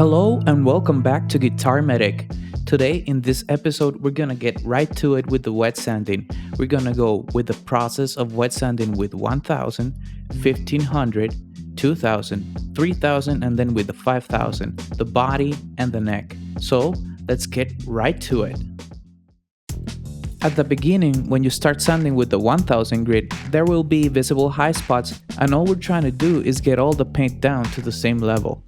Hello and welcome back to Guitar Medic. Today in this episode we're gonna get right to it with the wet sanding. We're gonna go with the process of wet sanding with 1000, 1500, 2000, 3000 and then with the 5000, the body and the neck. So let's get right to it. At the beginning, when you start sanding with the 1000 grit, there will be visible high spots, and all we're trying to do is get all the paint down to the same level.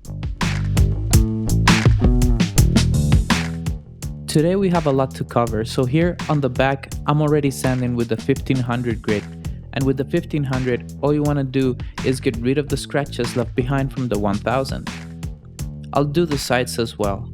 Today we have a lot to cover, so here on the back I'm already sanding with the 1500 grit, and with the 1500 all you want to do is get rid of the scratches left behind from the 1000. I'll do the sides as well.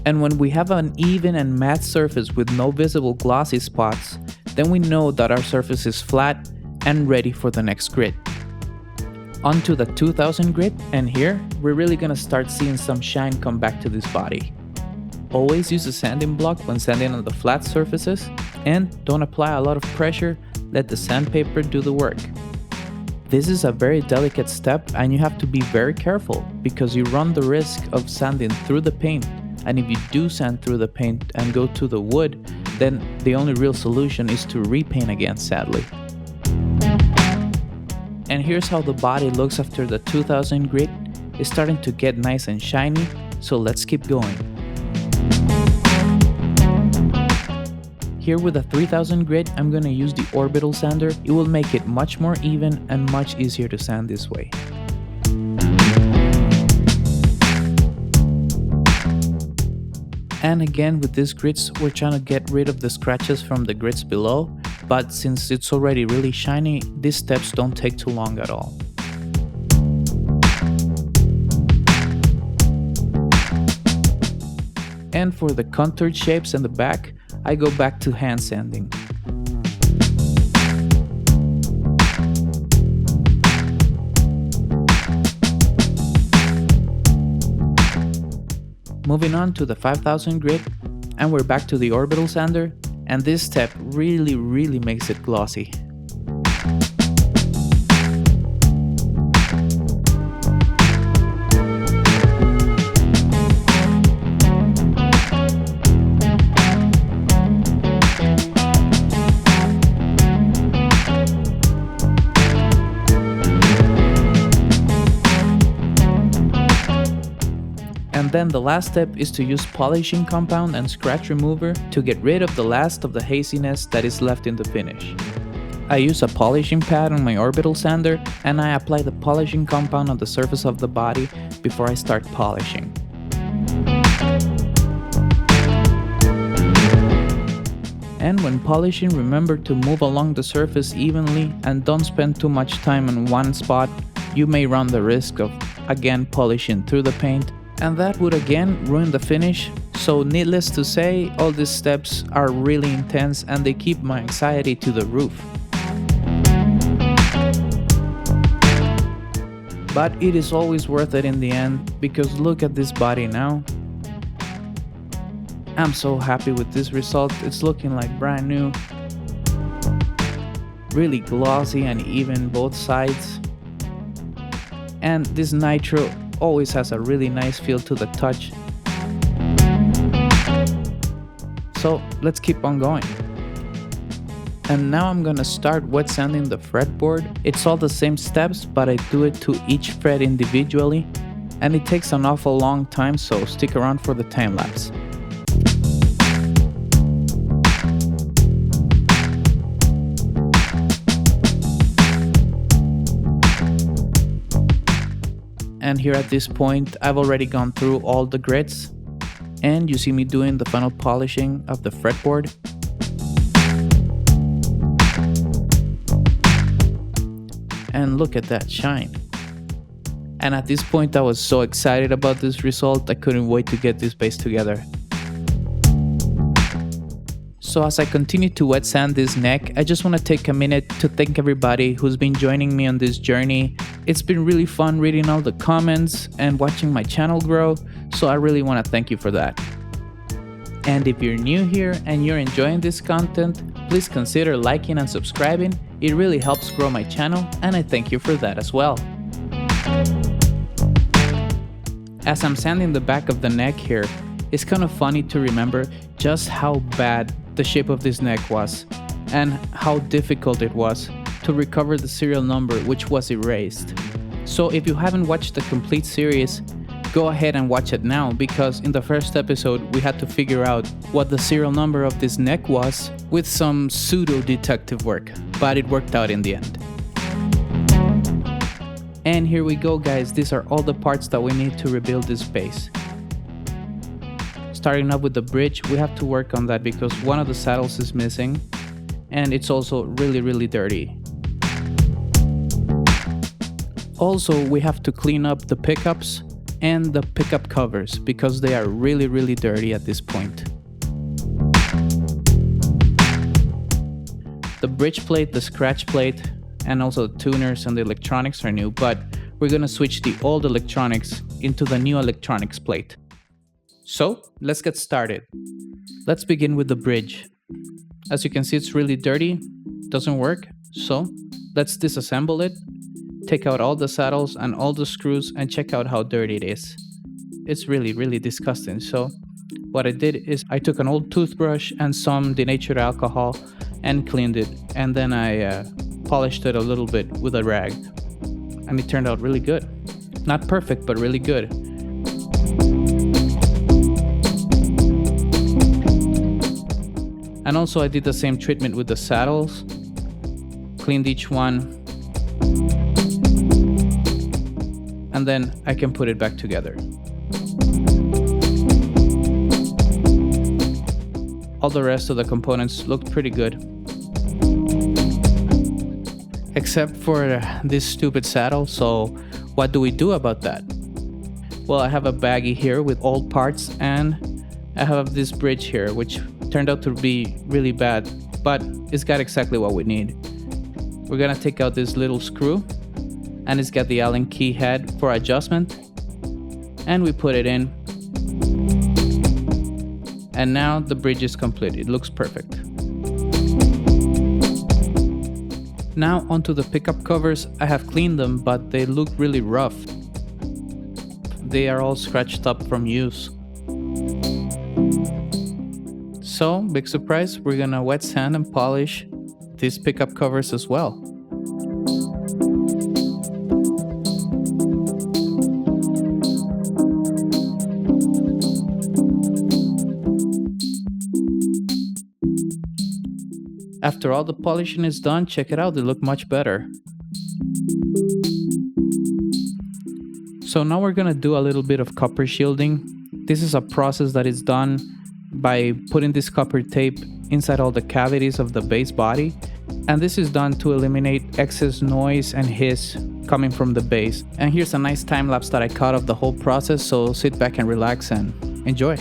And when we have an even and matte surface with no visible glossy spots, then we know that our surface is flat and ready for the next grit. Onto the 2000 grit, and here we're really gonna start seeing some shine come back to this body. Always use a sanding block when sanding on the flat surfaces, and don't apply a lot of pressure, let the sandpaper do the work. This is a very delicate step and you have to be very careful because you run the risk of sanding through the paint. And if you do sand through the paint and go to the wood, then the only real solution is to repaint again, sadly. And here's how the body looks after the 2000 grit. It's starting to get nice and shiny, so let's keep going. Here with the 3000 grit, I'm gonna use the orbital sander. It will make it much more even and much easier to sand this way. And again with these grits, we're trying to get rid of the scratches from the grits below, but since it's already really shiny, these steps don't take too long at all. And for the contoured shapes in the back, I go back to hand sanding. Moving on to the 5000 grit, and we're back to the orbital sander, and this step really makes it glossy. And then the last step is to use polishing compound and scratch remover to get rid of the last of the haziness that is left in the finish. I use a polishing pad on my orbital sander and I apply the polishing compound on the surface of the body before I start polishing. And when polishing, remember to move along the surface evenly and don't spend too much time on one spot. You may run the risk of again polishing through the paint, and that would again ruin the finish. So needless to say, all these steps are really intense and they keep my anxiety to the roof. But it is always worth it in the end, because look at this body now. I'm so happy with this result. It's looking like brand new. Really glossy and even both sides. And this nitro always has a really nice feel to the touch. So let's keep on going. And now I'm gonna start wet sanding the fretboard. It's all the same steps, but I do it to each fret individually, and it takes an awful long time, so stick around for the time lapse. And here at this point, I've already gone through all the grits, and you see me doing the final polishing of the fretboard. And look at that shine. And at this point I was so excited about this result, I couldn't wait to get this bass together. So as I continue to wet sand this neck, I just want to take a minute to thank everybody who's been joining me on this journey. It's been really fun reading all the comments and watching my channel grow, so I really want to thank you for that. And if you're new here and you're enjoying this content, Please consider liking and subscribing, it really helps grow my channel and I thank you for that as well. As I'm sanding the back of the neck here, it's kind of funny to remember just how bad the shape of this neck was and how difficult it was to recover the serial number which was erased. So if you haven't watched the complete series, go ahead and watch it now, because in the first episode we had to figure out what the serial number of this neck was with some pseudo detective work, but it worked out in the end. And here we go guys, these are all the parts that we need to rebuild this bass. Starting up with the bridge, we have to work on that because one of the saddles is missing and it's also really dirty. Also, we have to clean up the pickups and the pickup covers because they are really dirty at this point. The bridge plate, the scratch plate, and also the tuners and the electronics are new, but we're gonna switch the old electronics into the new electronics plate. So let's get started. Let's begin with the bridge. As you can see, it's really dirty, doesn't work, so let's disassemble it, take out all the saddles and all the screws and check out how dirty it is. It's really disgusting. So what I did is I took an old toothbrush and some denatured alcohol and cleaned it, and then I polished it a little bit with a rag, and it turned out really good. Not perfect, but really good. And also I did the same treatment with the saddles, cleaned each one, and then I can put it back together. All the rest of the components looked pretty good. Except for this stupid saddle, so what do we do about that? Well, I have a baggie here with old parts, and I have this bridge here, which turned out to be really bad, but it's got exactly what we need. We're gonna take out this little screw, and it's got the Allen key head for adjustment, and we put it in. And now the bridge is complete, it looks perfect. Now onto the pickup covers. I have cleaned them, but they look really rough. They are all scratched up from use. So, big surprise, we're gonna wet sand and polish these pickup covers as well. After all the polishing is done, check it out, they look much better. So now we're gonna do a little bit of copper shielding. This is a process that is done by putting this copper tape inside all the cavities of the bass body, and this is done to eliminate excess noise and hiss coming from the bass. And here's a nice time lapse that I caught of the whole process, so sit back and relax and enjoy.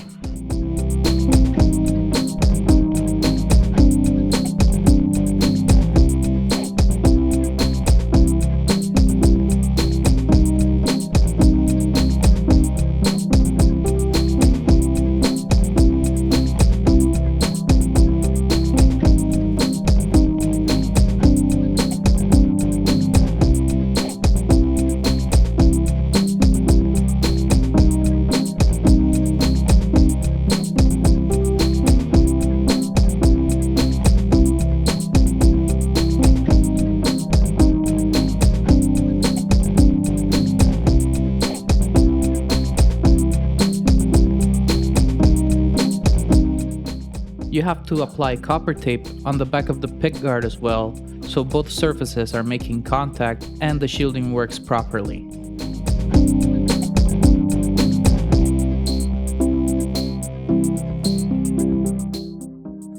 You have to apply copper tape on the back of the pickguard as well, so both surfaces are making contact and the shielding works properly.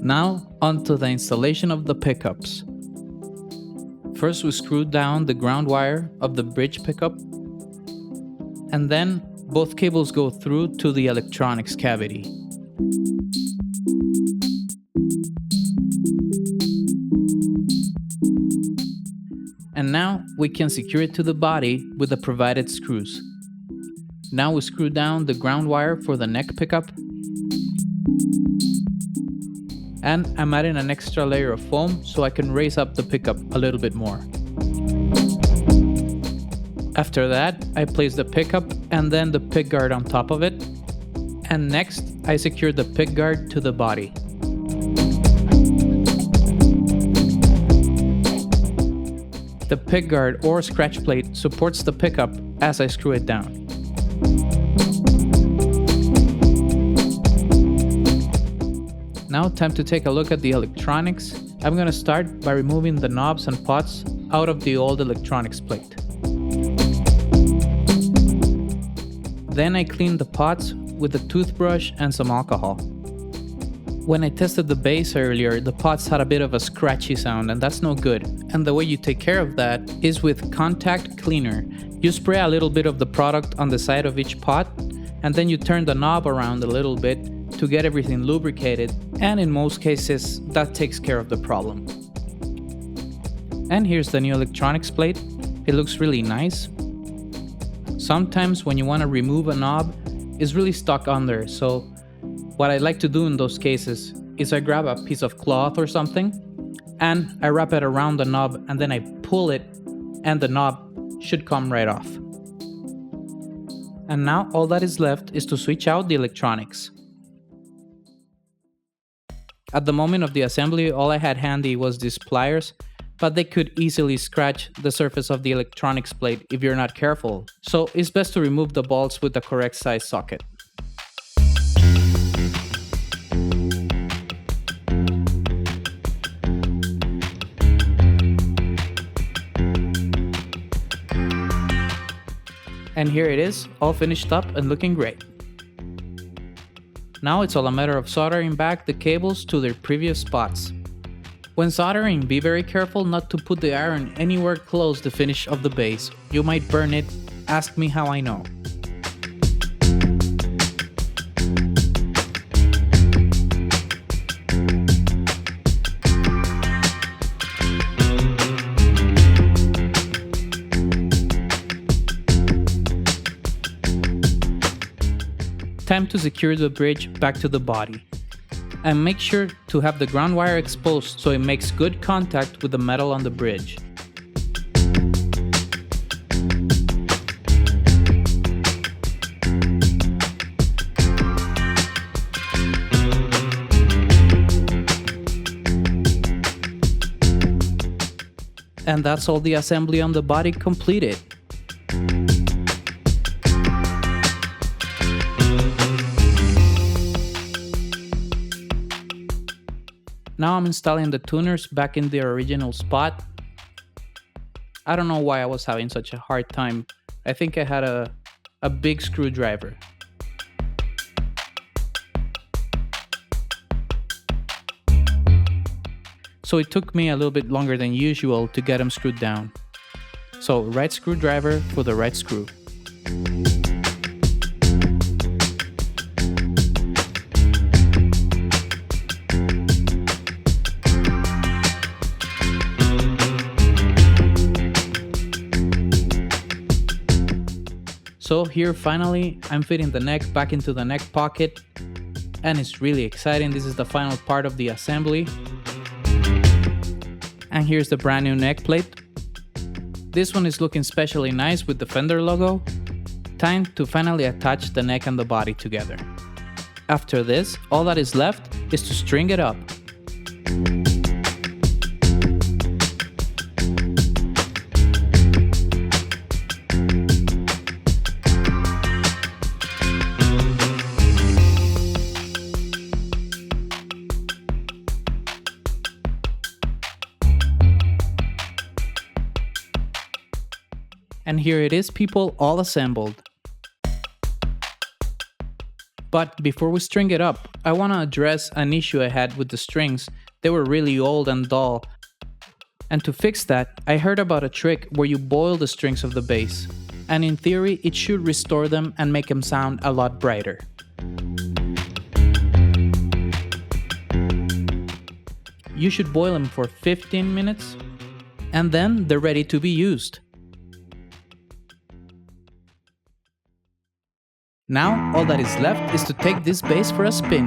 Now onto the installation of the pickups. First we screw down the ground wire of the bridge pickup, and then both cables go through to the electronics cavity. And now we can secure it to the body with the provided screws. Now we screw down the ground wire for the neck pickup. And I'm adding an extra layer of foam so I can raise up the pickup a little bit more. After that, I place the pickup and then the pick guard on top of it. And next, I secure the pick guard to the body. The pick guard or scratch plate supports the pickup as I screw it down. Now time to take a look at the electronics. I'm gonna start by removing the knobs and pots out of the old electronics plate. Then I cleaned the pots with a toothbrush and some alcohol. When I tested the bass earlier, the pots had a bit of a scratchy sound, and that's no good. And the way you take care of that is with contact cleaner. You spray a little bit of the product on the side of each pot, and then you turn the knob around a little bit to get everything lubricated, and in most cases, that takes care of the problem. And here's the new electronics plate. It looks really nice. Sometimes when you want to remove a knob, it's really stuck on there, so what I like to do in those cases is I grab a piece of cloth or something and I wrap it around the knob and then I pull it and the knob should come right off. And now all that is left is to switch out the electronics. At the moment of the assembly, all I had handy was these pliers, but they could easily scratch the surface of the electronics plate if you're not careful, so it's best to remove the bolts with the correct size socket. And here it is, all finished up and looking great. Now it's all a matter of soldering back the cables to their previous spots. When soldering, be very careful not to put the iron anywhere close to the finish of the base. You might burn it. Ask me how I know. Time to secure the bridge back to the body. And make sure to have the ground wire exposed so it makes good contact with the metal on the bridge. And that's all the assembly on the body completed. Now I'm installing the tuners back in their original spot. I don't know why I was having such a hard time. I think I had a big screwdriver. So it took me a little bit longer than usual to get them screwed down. So right screwdriver for the right screw. So here finally I'm fitting the neck back into the neck pocket and it's really exciting. This is the final part of the assembly. And here's the brand new neck plate. This one is looking especially nice with the Fender logo. Time to finally attach the neck and the body together. After this, all that is left is to string it up. And here it is, people, all assembled. But before we string it up, I want to address an issue I had with the strings. They were really old and dull. And to fix that, I heard about a trick where you boil the strings of the bass. And in theory, it should restore them and make them sound a lot brighter. You should boil them for 15 minutes, and then they're ready to be used. Now, all that is left is to take this bass for a spin.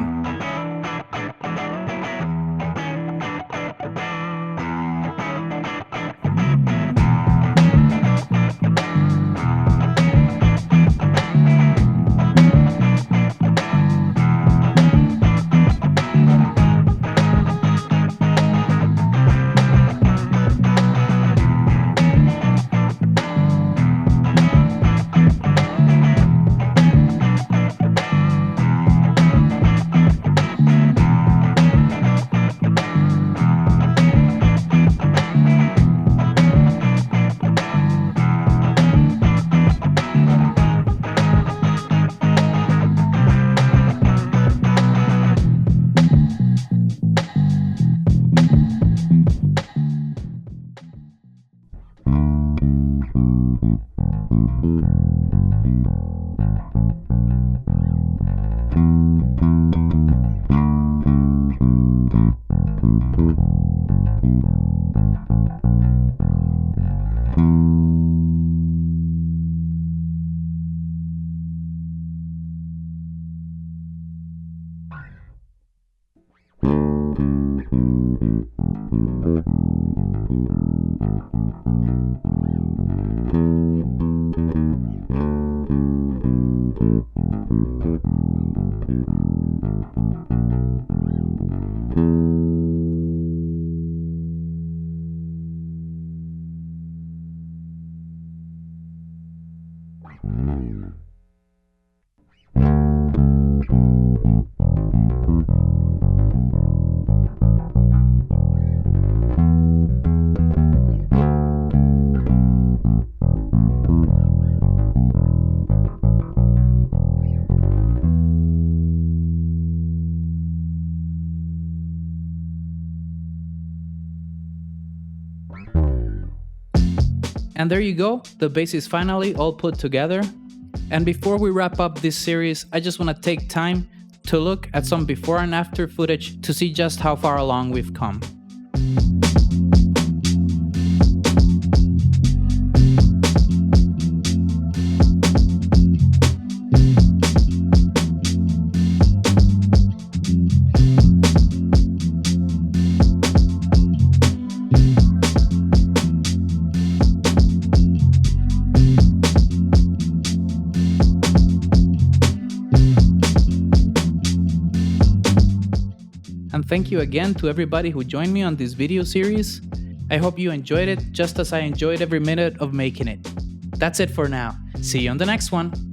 And there you go, the bass is finally all put together. And before we wrap up this series, I just want to take time to look at some before and after footage to see just how far along we've come. And thank you again to everybody who joined me on this video series. I hope you enjoyed it just as I enjoyed every minute of making it. That's it for now. See you on the next one.